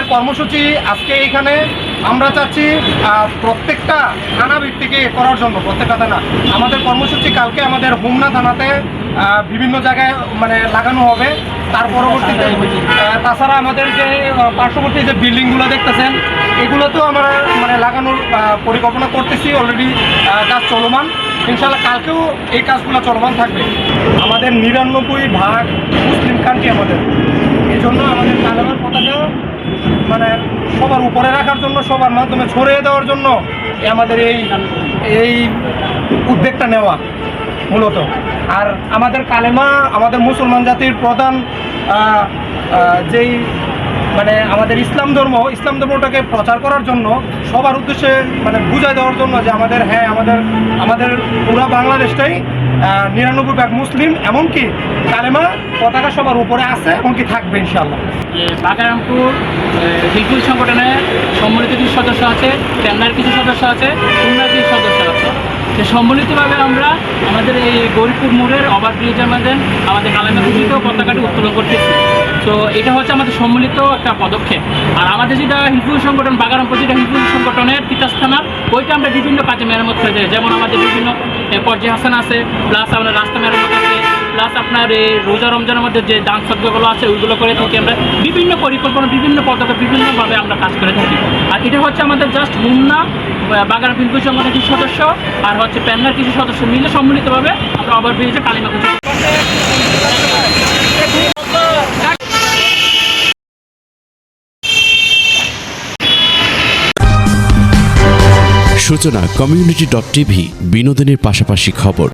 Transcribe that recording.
আমাদের কর্মসূচি আজকে এখানে আমরা চাচ্ছি প্রত্যেকটা থানা ভিত্তিকে করার জন্য, প্রত্যেকটা থানা আমাদের কর্মসূচি কালকে আমাদের হোমনা থানাতে বিভিন্ন জায়গায় মানে লাগানো হবে। তার পরবর্তীতে তাছাড়া আমাদের যে পার্শ্ববর্তী যে বিল্ডিংগুলো দেখতেছেন এগুলোতেও আমরা মানে লাগানোর পরিকল্পনা করতেছি, অলরেডি কাজ চলমান। ইনশাআল্লাহ কালকেও এই কাজগুলো চলমান থাকবে। আমাদের ৯৯ ভাগ মুসলিম কান্ট্রি আমাদের, এই জন্য আমাদের কালেমার পতাকা মানে সবার উপরে রাখার জন্য, সবার মাধ্যমে ছড়িয়ে দেওয়ার জন্য আমাদের এই উদ্যোগটা নেওয়া মূলত। আর আমাদের কালেমা আমাদের মুসলমান জাতির প্রধান যেই মানে আমাদের ইসলাম ধর্মটাকে প্রচার করার জন্য, সবার উদ্দেশ্যে মানে বুঝাই দেওয়ার জন্য যে আমাদের আমাদের পুরো বাংলাদেশটাই ৯৯ ভাগ মুসলিম, এমনকি কালেমা পতাকা সবার উপরে আছে, এমনকি থাকবে ইনশাআল্লাহ। বাগারামপুর হিলফুল সংগঠনের সম্মিলিত কিছু সদস্য আছে, টেন্ডার কিছু সদস্য আছে, খুলনার কিছু সদস্য আছে। যে সম্মিলিতভাবে আমরা আমাদের এই গরিবপুর মোড়ের ওভারব্রিজের মধ্যে আমাদের কালেমা ঘোষিত পতাকাটি উত্তোলন করতেছি। তো এটা হচ্ছে আমাদের সম্মিলিত একটা পদক্ষেপ। আর আমাদের যেটা হিলফুল সংগঠন, বাগারামপুর যেটা হিলফুল সংগঠনের তিতাসথানা, ওইটা আমরা বিভিন্ন কাজে মেরামত করে দেয়। যেমন আমাদের বিভিন্ন পর্যায় হাসান আছে, প্লাস আমরা রাস্তা মেরামত আছে, প্লাস আপনার এই রোজা রমজানের মধ্যে যে দান সদ্গাগুলো আছে ওইগুলো করে থাকি। আমরা বিভিন্ন পরিকল্পনা, বিভিন্ন পদক্ষেপ, বিভিন্নভাবে আমরা কাজ করে থাকি। আর এটা হচ্ছে আমাদের জাস্ট মুন্না বাগান হিলফুল সংগঠনের কিছু সদস্য আর হচ্ছে প্যান্নার কিছু সদস্য মিলে সম্মিলিতভাবে আমরা ওভারব্রিজে কালিমা ঘোষিত। সূচনা community.tv বিনোদনের পাশাপাশি খবর।